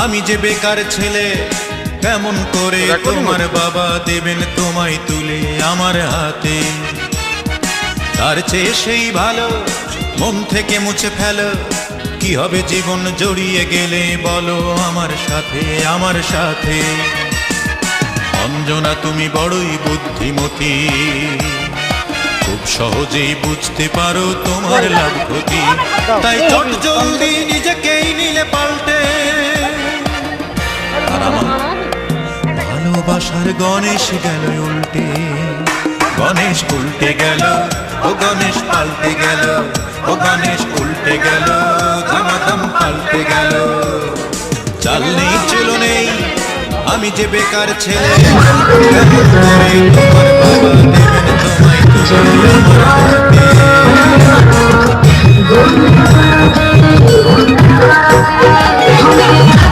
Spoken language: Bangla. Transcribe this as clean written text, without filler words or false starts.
আমি যে বেকার ছেলে, কেমন করে তোমার বাবা দেবেন তোমায় তুলে আমার হাতে? তার চেয়ে সেই ভালো মন থেকে মুছে ফেলো। কি হবে জীবন জড়িয়ে গেলে বলো আমার সাথে, আমার সাথে। অঞ্জনা তুমি বড়ই বুদ্ধিমতী, খুব সহজেই বুঝতে পারো তোমার লাভ ক্ষতি। তাই চট জলদি নিজেকেই নিলে পাল্টে। আর আমার ভালোবাসার গণেশ গেল উল্টে, গণেশ উল্টে গেল, ও গণেশ পাল্টে গেল, ও গণেশ উল্টে গেল, ধামাধাম পাল্টে গেল। চাল নেই চলো নেই, আমি যে বেকার ছেলে, কেমন করে তোমার বাবা দেবেন তোমায় তুলে আমার হাতে?